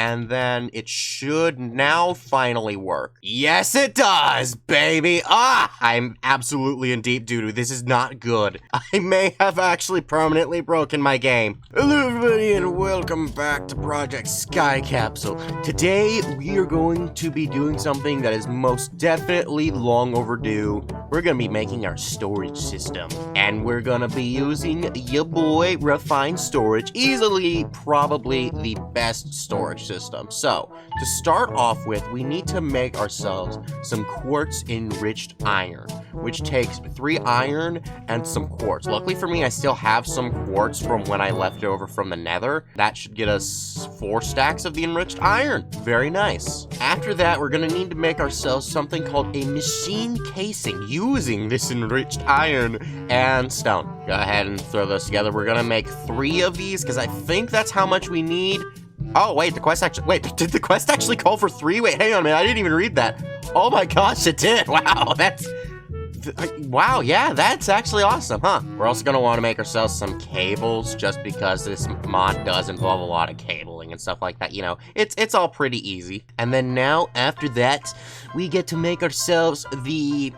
and then it should now finally work. Yes, it does, baby. I'm absolutely in deep doo-doo. This is not good. I may have actually permanently broken my game. Hello, everybody, and welcome back to Project Skycapsule. Today, we are going to be doing something that is most definitely long overdue. We're gonna be making our storage system, and we're gonna be using ya boy Refined Storage, easily probably the best storage system. So, to start off with, we need to make ourselves some quartz enriched iron, which takes 3 iron and some quartz. Luckily for me, I still have some quartz from when I left it over from the nether. That should get us 4 stacks of the enriched iron. Very nice. After that, we're gonna need to make ourselves something called a machine casing using this enriched iron and stone. Go ahead and throw those together. We're gonna make 3 of these because I think that's how much we need. Oh, wait, did the quest actually call for 3? Wait, hang on a minute, I didn't even read that. Oh my gosh, it did. Wow, yeah, that's actually awesome, huh? We're also gonna want to make ourselves some cables just because this mod does involve a lot of cabling and stuff like that, you know. It's all pretty easy. And then now, after that, we get to make ourselves the...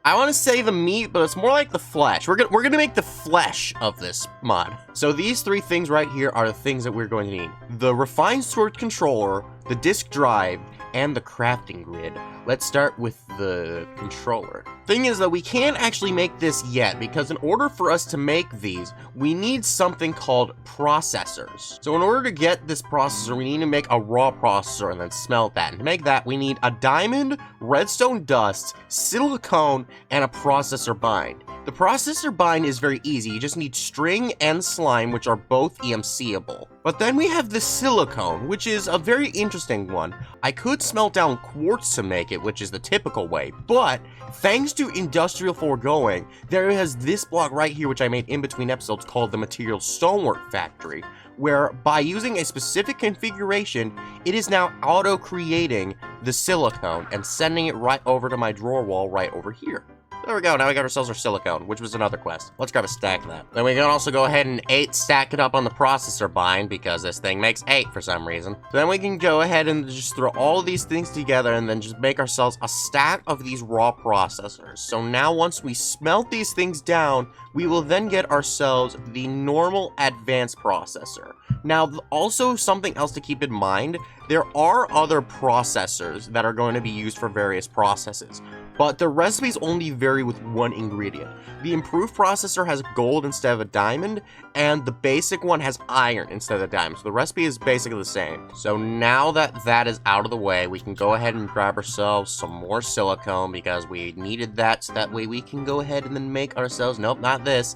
I want to say the meat, but it's more like the flesh. We're gonna make the flesh of this mod. So these 3 things right here are the things that we're going to need. The refined storage controller, the disk drive, and the crafting grid. Let's start with the controller. Thing is that we can't actually make this yet because in order for us to make these, we need something called processors. So in order to get this processor, we need to make a raw processor and then smelt that. And to make that, we need a diamond, redstone dust, silicone, and a processor bind. The processor bind is very easy. You just need string and slime, which are both EMC-able. But then we have the silicone, which is a very interesting one. I could smelt down quartz to make it, which is the typical way, but thanks to industrial foregoing, there is this block right here, which I made in between episodes, called the Material Stonework Factory, where by using a specific configuration, it is now auto-creating the silicone and sending it right over to my drawer wall right over here. There we go, now we got ourselves our silicone, which was another quest. Let's grab a stack of that. Then we can also go ahead and 8-stack it up on the processor bind, because this thing makes 8 for some reason. So then we can go ahead and just throw all of these things together and then just make ourselves a stack of these raw processors. So now once we smelt these things down, we will then get ourselves the normal advanced processor. Now, also something else to keep in mind, there are other processors that are going to be used for various processes, but the recipes only vary with one ingredient. The improved processor has gold instead of a diamond, and the basic one has iron instead of a diamond, so the recipe is basically the same. So now that that is out of the way, we can go ahead and grab ourselves some more silicone because we needed that, so that way we can go ahead and then make ourselves, nope, not this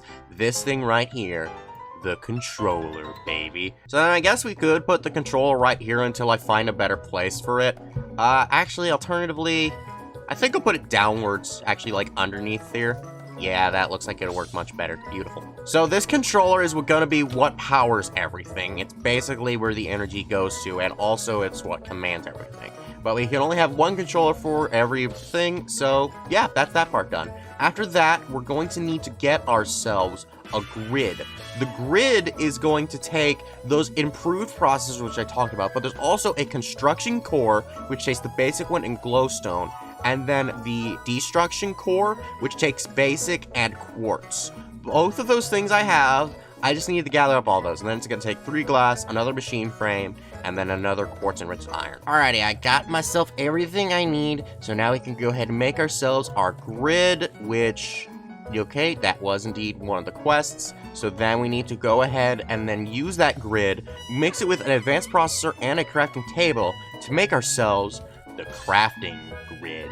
thing right here. The controller, baby. So then I guess we could put the controller right here until I find a better place for it. Actually, alternatively, I think I'll put it downwards, actually, like underneath here. Yeah, that looks like it'll work much better. Beautiful. So this controller is gonna be what powers everything. It's basically where the energy goes to, and also it's what commands everything. But we can only have one controller for everything, so yeah, that's that part done. After that, we're going to need to get ourselves a grid. The grid is going to take those improved processors which I talked about, but there's also a construction core, which takes the basic one in glowstone, and then the destruction core, which takes basic and quartz. Both of those things I have. I just need to gather up all those, and then it's gonna take 3 glass, another machine frame, and then another quartz enriched iron. Alrighty, I got myself everything I need, so now we can go ahead and make ourselves our grid, which, okay, that was indeed one of the quests. So then we need to go ahead and then use that grid, mix it with an advanced processor and a crafting table to make ourselves the crafting grid.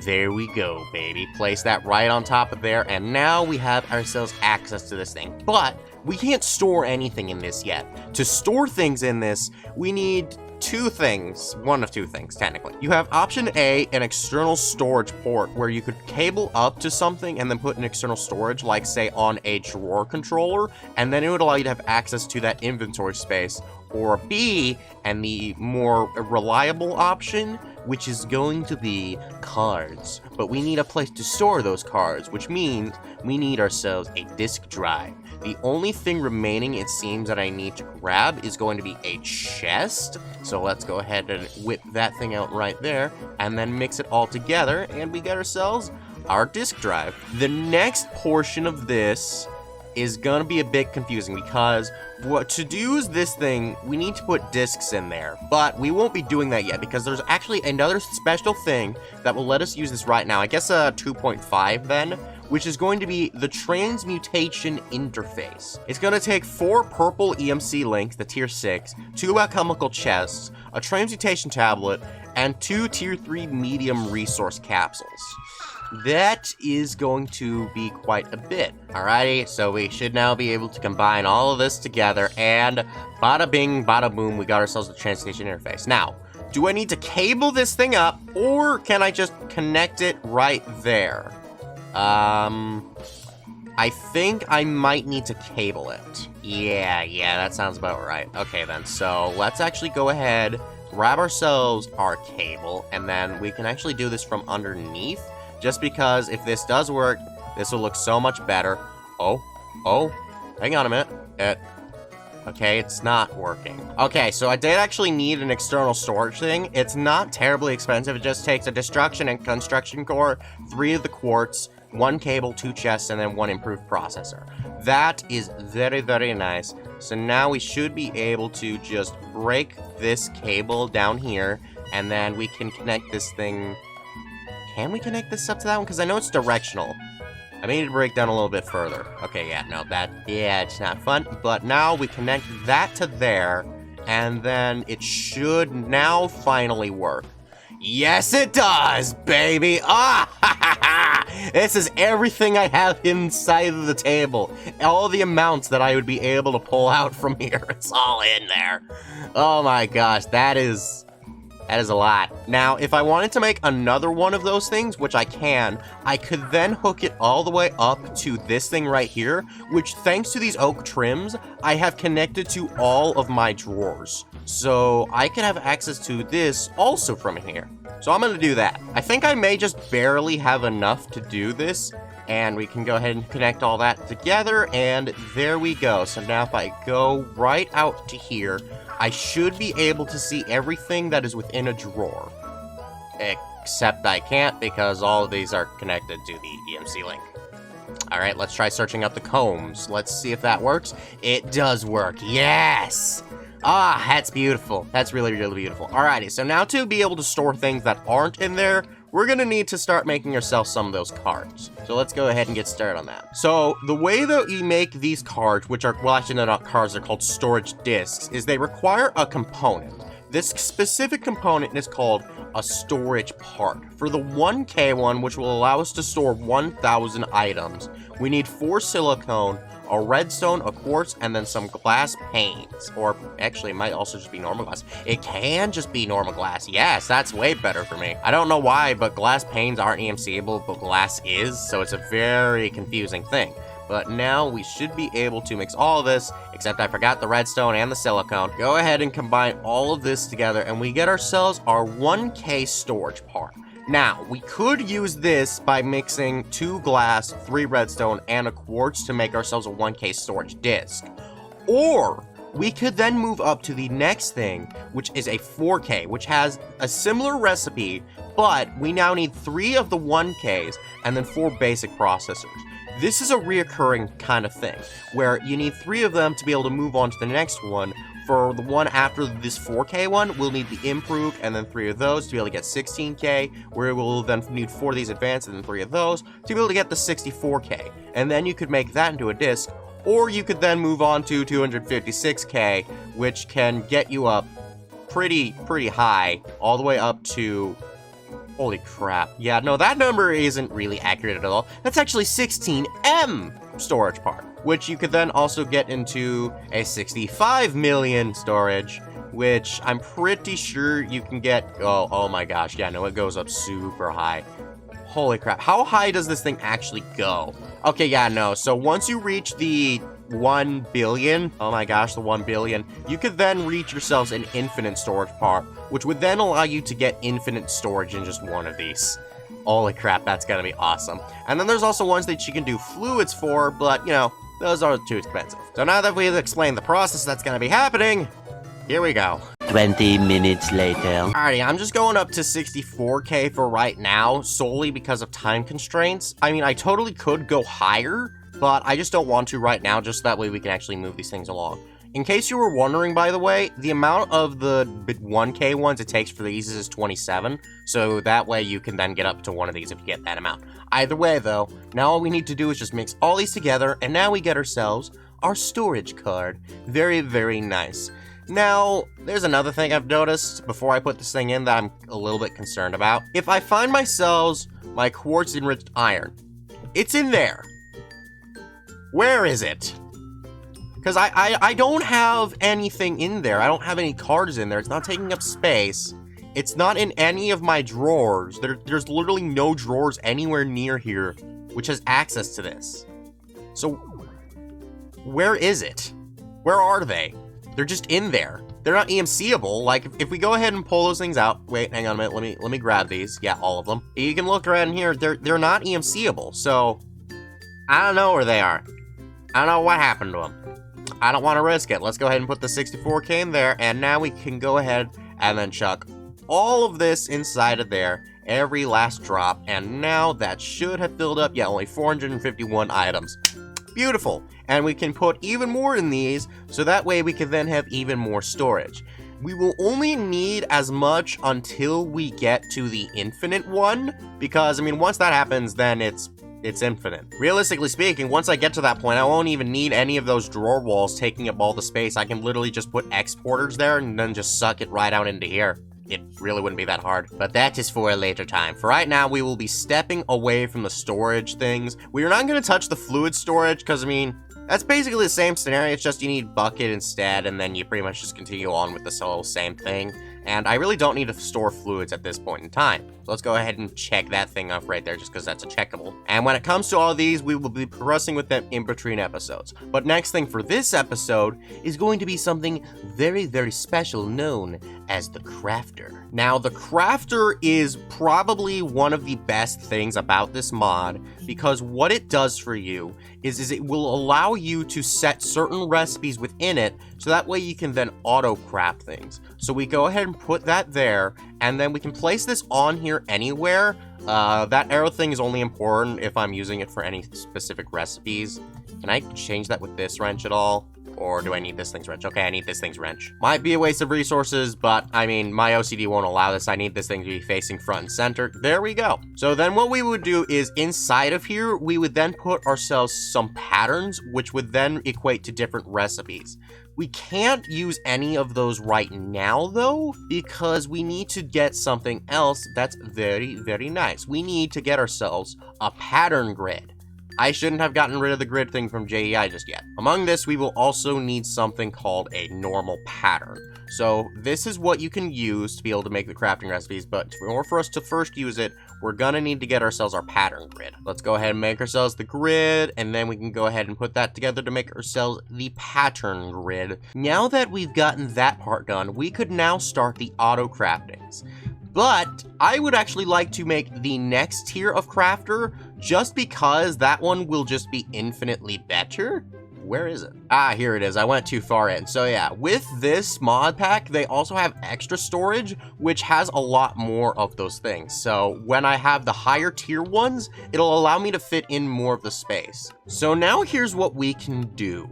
There we go, baby. Place that right on top of there, and now we have ourselves access to this thing. But we can't store anything in this yet. To store things in this, we need 2 things. One of 2 things, technically. You have option A, an external storage port, where you could cable up to something and then put an external storage, like say on a drawer controller, and then it would allow you to have access to that inventory space. Or B, and the more reliable option, which is going to be cards. But we need a place to store those cards, which means we need ourselves a disk drive. The only thing remaining, it seems, that I need to grab is going to be a chest. So let's go ahead and whip that thing out right there, and then mix it all together, and we get ourselves our disk drive. The next portion of this is gonna be a bit confusing because what to do is this thing, we need to put disks in there, but we won't be doing that yet because there's actually another special thing that will let us use this right now. I guess a 2.5 then, which is going to be the transmutation interface. It's gonna take 4 purple EMC links, the tier 6, 2 alchemical chests, a transmutation tablet, and 2 tier 3 medium resource capsules. That is going to be quite a bit. Alrighty, so we should now be able to combine all of this together, and bada bing, bada boom, we got ourselves the transmutation interface. Now, do I need to cable this thing up, or can I just connect it right there? I think I might need to cable it. Yeah, that sounds about right. Okay then, so let's actually go ahead, grab ourselves our cable, and then we can actually do this from underneath. Just because if this does work, this will look so much better. Oh, hang on a minute. Okay, it's not working. Okay, so I did actually need an external storage thing. It's not terribly expensive. It just takes a destruction and construction core, 3 of the quartz, 1 cable, 2 chests, and then 1 improved processor. That is very, very nice. So now we should be able to just break this cable down here, and then we can connect this thing. Can we connect this up to that one? Because I know it's directional. I may need to break down a little bit further. Okay, it's not fun. But now we connect that to there, and then it should now finally work. Yes, it does, baby! This is everything I have inside of the table. All the amounts that I would be able to pull out from here. It's all in there. Oh my gosh, that is a lot. Now, if I wanted to make another one of those things, which I can, I could then hook it all the way up to this thing right here, which thanks to these oak trims, I have connected to all of my drawers. So I could have access to this also from here. So I'm gonna do that. I think I may just barely have enough to do this, and we can go ahead and connect all that together, and there we go. So now if I go right out to here, I should be able to see everything that is within a drawer. Except I can't because all of these are connected to the EMC link. Alright, let's try searching up the combs. Let's see if that works. It does work. Yes! That's beautiful. That's really, really beautiful. Alrighty, so now to be able to store things that aren't in there, we're gonna need to start making ourselves some of those cards. So let's go ahead and get started on that. So the way that we make these cards, which are, well, actually they're not cards, they're called storage disks, is they require a component. This specific component is called a storage part. For the 1K one, which will allow us to store 1,000 items, we need 4 silicone, a redstone, a quartz, and then some glass panes. Or actually, it might also just be normal glass. It can just be normal glass. Yes, that's way better for me. I don't know why, but glass panes aren't EMCable, but glass is, so it's a very confusing thing. But now we should be able to mix all of this, except I forgot the redstone and the silicone. Go ahead and combine all of this together, and we get ourselves our 1K storage part. Now, we could use this by mixing 2 glass, 3 redstone, and a quartz to make ourselves a 1K storage disk. Or we could then move up to the next thing, which is a 4K, which has a similar recipe, but we now need 3 of the 1Ks and then 4 basic processors. This is a reoccurring kind of thing, where you need 3 of them to be able to move on to the next one. For the one after this 4K one, we'll need the improved and then 3 of those to be able to get 16K, where we'll then need 4 of these advanced and then 3 of those to be able to get the 64K. And then you could make that into a disc, or you could then move on to 256K, which can get you up pretty high, all the way up to... Holy crap. Yeah, no, that number isn't really accurate at all. That's actually 16M storage part, which you could then also get into a 65 million storage, which I'm pretty sure you can get... Oh my gosh. Yeah, no, it goes up super high. Holy crap. How high does this thing actually go? Okay, yeah, no. So once you reach the 1 billion, oh my gosh, the 1 billion, you could then reach yourselves an infinite storage part, which would then allow you to get infinite storage in just one of these. Holy crap, that's gonna be awesome. And then there's also ones that you can do fluids for, but, you know, those are too expensive. So now that we've explained the process that's gonna be happening, here we go. 20 minutes later. Alrighty, I'm just going up to 64K for right now, solely because of time constraints. I mean, I totally could go higher, but I just don't want to right now, just that way we can actually move these things along. In case you were wondering, by the way, the amount of the 1K ones it takes for these is 27, so that way you can then get up to one of these if you get that amount. Either way, though, now all we need to do is just mix all these together, and now we get ourselves our storage card. Very, very nice. Now, there's another thing I've noticed before I put this thing in that I'm a little bit concerned about. If I find myself my quartz-enriched iron, it's in there. Where is it? Because I don't have anything in there. I don't have any cards in there. It's not taking up space. It's not in any of my drawers. There's literally no drawers anywhere near here which has access to this. So, where is it? Where are they? They're just in there. They're not EMCable. Like, if we go ahead and pull those things out. Wait, hang on a minute. Let me grab these. Yeah, all of them. You can look around here. They're not EMCable. So, I don't know where they are. I don't know what happened to them. I don't want to risk it. Let's go ahead and put the 64K in there, and now we can go ahead and then chuck all of this inside of there, every last drop, and now that should have filled up. Yeah, only 451 items. Beautiful. And we can put even more in these, so that way we can then have even more storage. We will only need as much until we get to the infinite one, because, I mean, once that happens, then it's infinite. Realistically speaking, once I get to that point, I won't even need any of those drawer walls taking up all the space. I can literally just put exporters there and then just suck it right out into here. It really wouldn't be that hard. But that is for a later time. For right now, we will be stepping away from the storage things. We are not going to touch the fluid storage because, I mean, that's basically the same scenario. It's just you need bucket instead, and then you pretty much just continue on with this whole same thing. And I really don't need to store fluids at this point in time. So let's go ahead and check that thing off right there just because that's a checkable. And when it comes to all these, we will be progressing with them in between episodes. But next thing for this episode is going to be something very, very special known as the Crafter. Now, the Crafter is probably one of the best things about this mod because what it does for you is it will allow you to set certain recipes within it so that way you can then auto-craft things. So we go ahead and put that there, and then we can place this on here anywhere. That arrow thing is only important if I'm using it for any specific recipes. Can I change that with this wrench at all? Or do I need this thing's wrench? Okay, I need this thing's wrench. Might be a waste of resources, but I mean, my OCD won't allow this. I need this thing to be facing front and center. There we go. So then what we would do is inside of here, we would then put ourselves some patterns, which would then equate to different recipes. We can't use any of those right now, though, because we need to get something else that's very, very nice. We need to get ourselves a pattern grid. I shouldn't have gotten rid of the grid thing from JEI just yet. Among this, we will also need something called a normal pattern. So this is what you can use to be able to make the crafting recipes, but in order for us to first use it, we're gonna need to get ourselves our pattern grid. Let's go ahead and make ourselves the grid, and then we can go ahead and put that together to make ourselves the pattern grid. Now that we've gotten that part done, we could now start the auto craftings. But I would actually like to make the next tier of crafter just because that one will just be infinitely better. Where is it? Ah, here it is. I went too far in. So yeah, with this mod pack, they also have extra storage, which has a lot more of those things. So when I have the higher tier ones, it'll allow me to fit in more of the space. So now here's what we can do.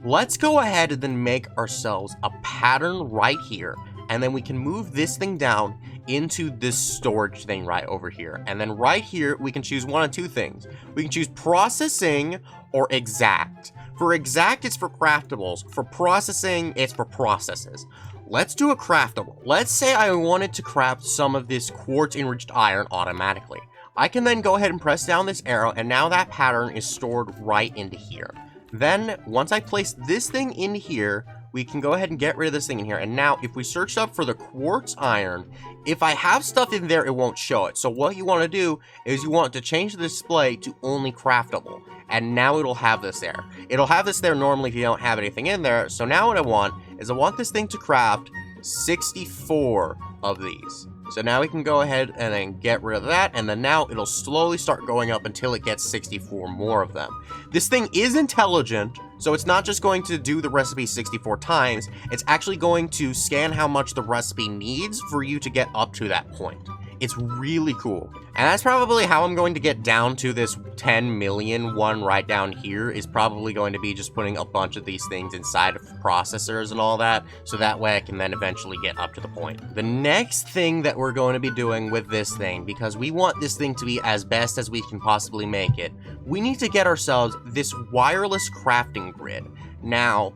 Let's go ahead and then make ourselves a pattern right here. And then we can move this thing down into this storage thing right over here. And then right here, we can choose one of two things. We can choose processing or exact. For exact, it's for craftables. For processing, it's for processes. Let's do a craftable. Let's say I wanted to craft some of this quartz enriched iron automatically. I can then go ahead and press down this arrow, and now that pattern is stored right into here. Then, once I place this thing in here, we can go ahead and get rid of this thing in here. And now, if we search up for the quartz iron, if I have stuff in there, it won't show it. So what you want to do is you want to change the display to only craftable. And now it'll have this there. It'll have this there normally if you don't have anything in there. So now what I want is I want this thing to craft 64 of these. So now we can go ahead and then get rid of that, and then now it'll slowly start going up until it gets 64 more of them. This thing is intelligent, so it's not just going to do the recipe 64 times, it's actually going to scan how much the recipe needs for you to get up to that point. It's really cool. And that's probably how I'm going to get down to this 10 million one right down here, is probably going to be just putting a bunch of these things inside of processors and all that, so that way I can then eventually get up to the point. The next thing that we're going to be doing with this thing, because we want this thing to be as best as we can possibly make it, we need to get ourselves this wireless crafting grid. Now,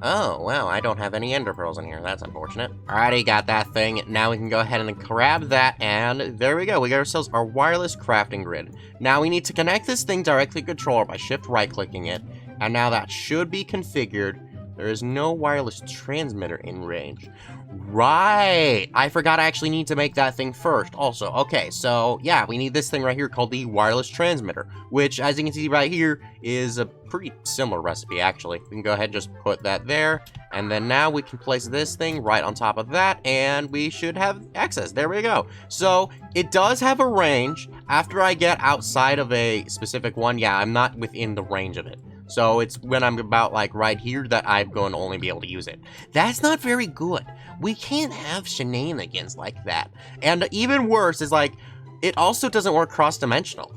oh, wow, I don't have any ender pearls in here. That's unfortunate. Alrighty, got that thing. Now we can go ahead and grab that, and there we go. We got ourselves our wireless crafting grid. Now we need to connect this thing directly to the controller by shift right-clicking it, and now that should be configured. There is no wireless transmitter in range. Right! I forgot I actually need to make that thing first also. Okay, so yeah, we need this thing right here called the wireless transmitter, which, as you can see right here, is a pretty similar recipe, actually. We can go ahead and just put that there, and then now we can place this thing right on top of that, and we should have access. There we go. So it does have a range. After I get outside of a specific one, yeah, I'm not within the range of it. So it's when I'm about like right here that I'm going to only be able to use it. That's not very good. We can't have shenanigans like that. And even worse is like, it also doesn't work cross-dimensional.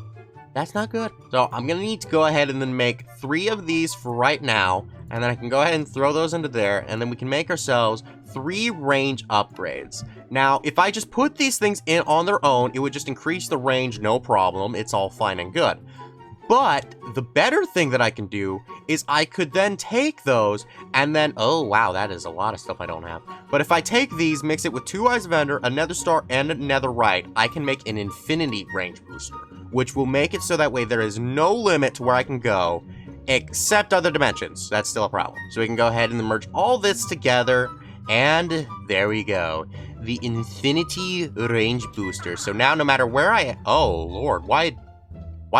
That's not good. So I'm gonna need to go ahead and then make 3 of these for right now, and then I can go ahead and throw those into there, and then we can make ourselves 3 range upgrades. Now, if I just put these things in on their own, it would just increase the range, no problem. It's all fine and good. But the better thing that I can do is I could then take those and then, oh wow, that is a lot of stuff I don't have. But if I take these, mix it with 2 Eyes of Ender, a Nether Star, and a Netherite, I can make an infinity range booster, which will make it so that way there is no limit to where I can go, except other dimensions. That's still a problem. So we can go ahead and merge all this together, and there we go. The infinity range booster. So now no matter where I am, oh lord, why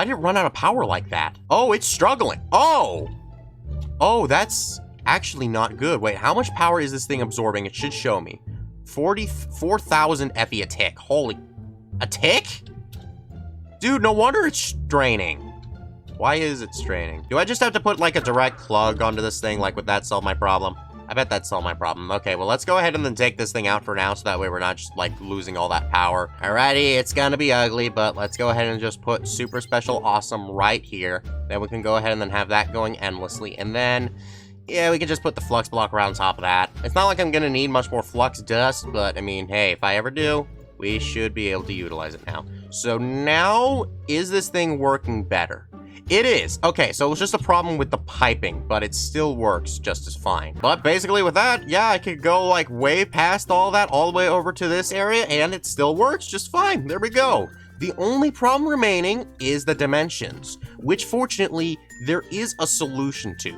did it run out of power like that? Oh, it's struggling. Oh, that's actually not good. Wait, how much power is this thing absorbing? It should show me. 44,000 FE a tick. Holy, a tick? Dude, no wonder it's straining. Why is it straining? Do I just have to put like a direct plug onto this thing? Like, would that solve my problem? I bet that solved my problem. Okay, well, let's go ahead and then take this thing out for now, so that way we're not just, like, losing all that power. Alrighty, it's gonna be ugly, but let's go ahead and just put super special awesome right here. Then we can go ahead and then have that going endlessly. And then, yeah, we can just put the flux block around top of that. It's not like I'm gonna need much more flux dust, but, I mean, hey, if I ever do, we should be able to utilize it now. So now, is this thing working better? It is. Okay, so it was just a problem with the piping, but it still works just as fine. But basically with that, yeah, I could go like way past all that, all the way over to this area, and it still works just fine. There we go. The only problem remaining is the dimensions, which fortunately, there is a solution to.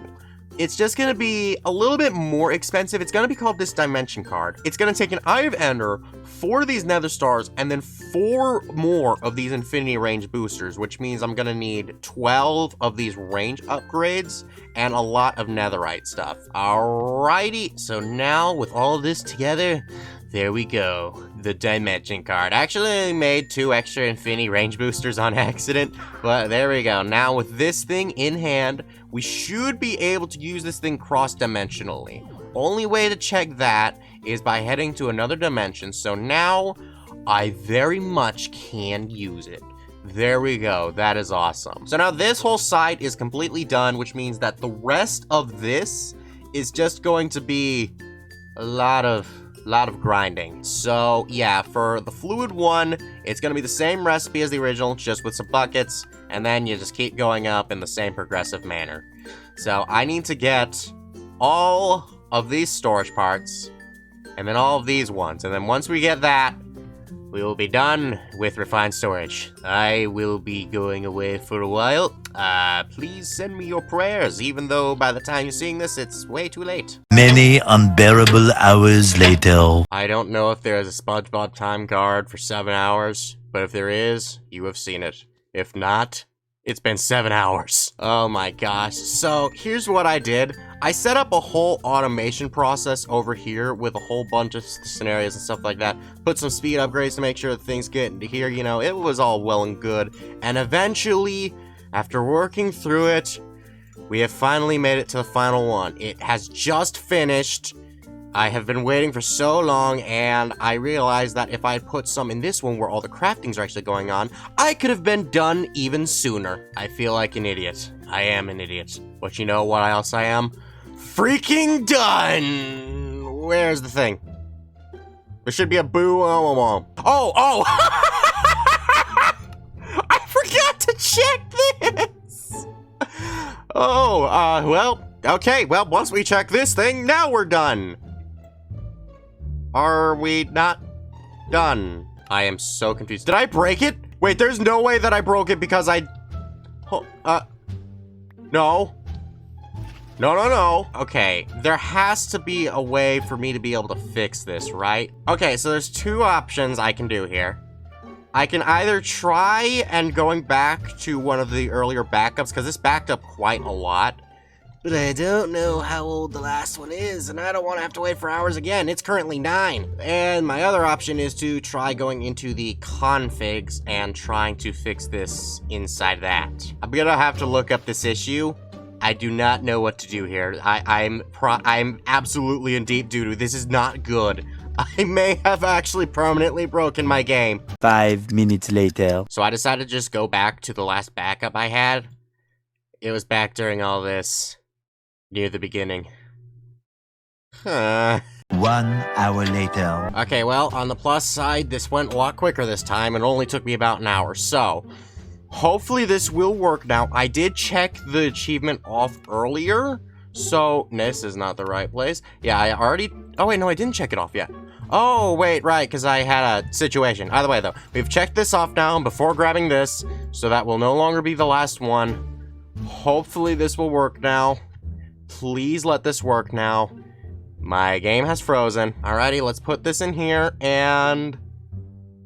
It's just gonna be a little bit more expensive. It's gonna be called this dimension card. It's gonna take an Eye of Ender, 4 of these Nether Stars, and then 4 more of these Infinity Range boosters, which means I'm gonna need 12 of these range upgrades and a lot of Netherite stuff. Alrighty, so now with all of this together, there we go, the dimension card. Actually, I made 2 extra Infinity Range boosters on accident, but there we go. Now with this thing in hand, we should be able to use this thing cross-dimensionally. Only way to check that is by heading to another dimension, so now I very much can use it. There we go, that is awesome. So now this whole side is completely done, which means that the rest of this is just going to be a lot of grinding. So yeah, for the fluid one, it's gonna be the same recipe as the original, just with some buckets, and then you just keep going up in the same progressive manner. So I need to get all of these storage parts, and then all of these ones, and then once we get that, we will be done with refined storage. I will be going away for a while. Please send me your prayers, even though by the time you're seeing this, it's way too late. Many unbearable hours later. I don't know if there is a SpongeBob time card for 7 hours, but if there is, you have seen it. If not, It's been 7 hours. Oh my gosh. So here's what I did. I set up a whole automation process over here with a whole bunch of scenarios and stuff like that. Put some speed upgrades to make sure that things get into here. You know, it was all well and good. And eventually, after working through it, we have finally made it to the final one. It has just finished. I have been waiting for so long, and I realized that if I had put some in this one where all the craftings are actually going on, I could have been done even sooner. I feel like an idiot. I am an idiot. But you know what else I am? Freaking done! Where's the thing? There should be a boo. Oh! I forgot to check this! Well, okay, well, once we check this thing, now we're done. Are we not done? I am so confused. Did I break it? Wait, there's no way that I broke it because I... No. No. Okay, there has to be a way for me to be able to fix this, right? Okay, so there's 2 options I can do here. I can either try and going back to one of the earlier backups, because this backed up quite a lot. But I don't know how old the last one is, and I don't want to have to wait for hours again. It's currently 9. And my other option is to try going into the configs and trying to fix this inside that. I'm gonna have to look up this issue. I do not know what to do here. I'm absolutely in deep doo-doo. This is not good. I may have actually permanently broken my game. 5 minutes later. So I decided to just go back to the last backup I had. It was back during all this. Near the beginning. 1 hour later. Okay, well, on the plus side, this went a lot quicker this time. It only took me about an hour, so hopefully this will work now. I did check the achievement off earlier, so this is not the right place. Yeah, I already... Oh, wait, no, I didn't check it off yet. Oh, wait, right, because I had a situation. Either way, though, we've checked this off now before grabbing this, so that will no longer be the last one. Hopefully this will work now. Please let this work now. My game has frozen. Alrighty, let's put this in here, and...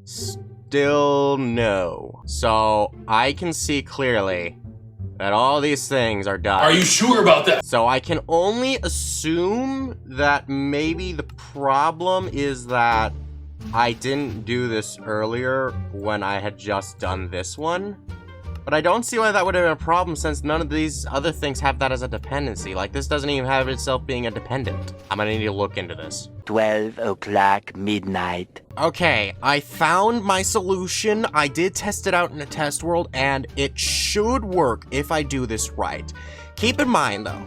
Still no. So, I can see clearly that all these things are done. Are you sure about that? So I can only assume that maybe the problem is that I didn't do this earlier when I had just done this one. But I don't see why that would have been a problem since none of these other things have that as a dependency. Like, this doesn't even have itself being a dependent. I'm gonna need to look into this. 12 o'clock midnight. Okay, I found my solution. I did test it out in a test world, and it should work if I do this right. Keep in mind, though,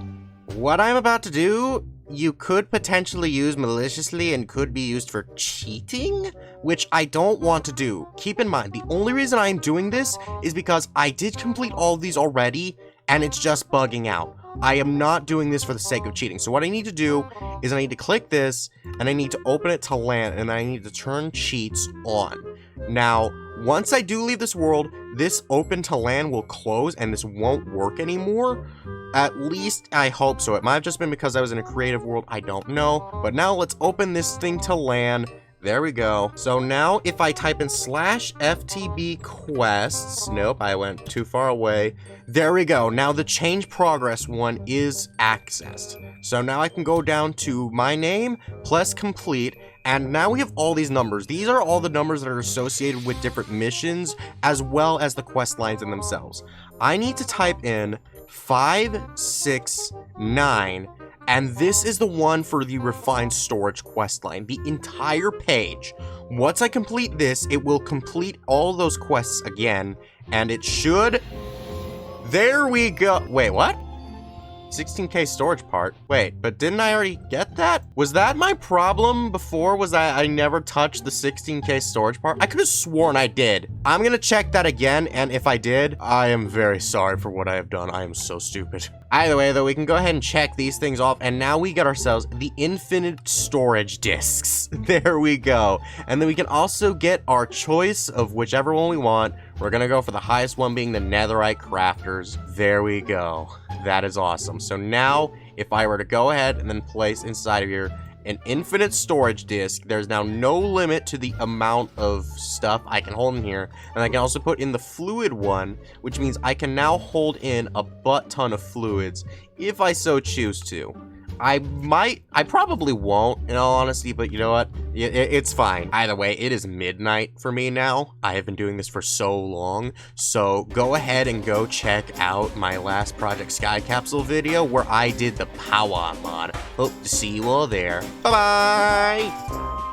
what I'm about to do, you could potentially use maliciously and could be used for cheating, which I don't want to do. Keep in mind, the only reason I'm doing this is because I did complete all of these already, and it's just bugging out. I am not doing this for the sake of cheating. So what I need to do is I need to click this, and I need to open it to LAN, and I need to turn cheats on. Now, once I do leave this world, this open to LAN will close, and this won't work anymore. At least, I hope so. It might have just been because I was in a creative world, I don't know. But now let's open this thing to LAN. There we go. So now if I type in /FTB quests, nope, I went too far away. There we go. Now the change progress one is accessed. So now I can go down to my name plus complete, and now we have all these numbers. These are all the numbers that are associated with different missions as well as the quest lines in themselves. I need to type in 569, and this is the one for the refined storage questline, the entire page. Once I complete this, it will complete all those quests again, and it should... There we go. Wait, what? 16K storage part. Wait, but didn't I already get that? Was that my problem before? Was I never touched the 16K storage part? I could have sworn I did. I'm gonna check that again, and if I did, I am very sorry for what I have done. I am so stupid. Either way, though, we can go ahead and check these things off, and now we get ourselves the infinite storage discs. There we go. And then we can also get our choice of whichever one we want. We're gonna go for the highest one being the netherite crafters. There we go. That is awesome. So now, if I were to go ahead and then place inside of here an infinite storage disk. There's now no limit to the amount of stuff I can hold in here. And I can also put in the fluid one, which means I can now hold in a butt ton of fluids if I so choose to. I probably won't, in all honesty, but you know what? It's fine. Either way, it is midnight for me now. I have been doing this for so long, so go ahead and go check out my last Project Skycapsule video where I did the power mod. Hope to see you all there. Bye-bye!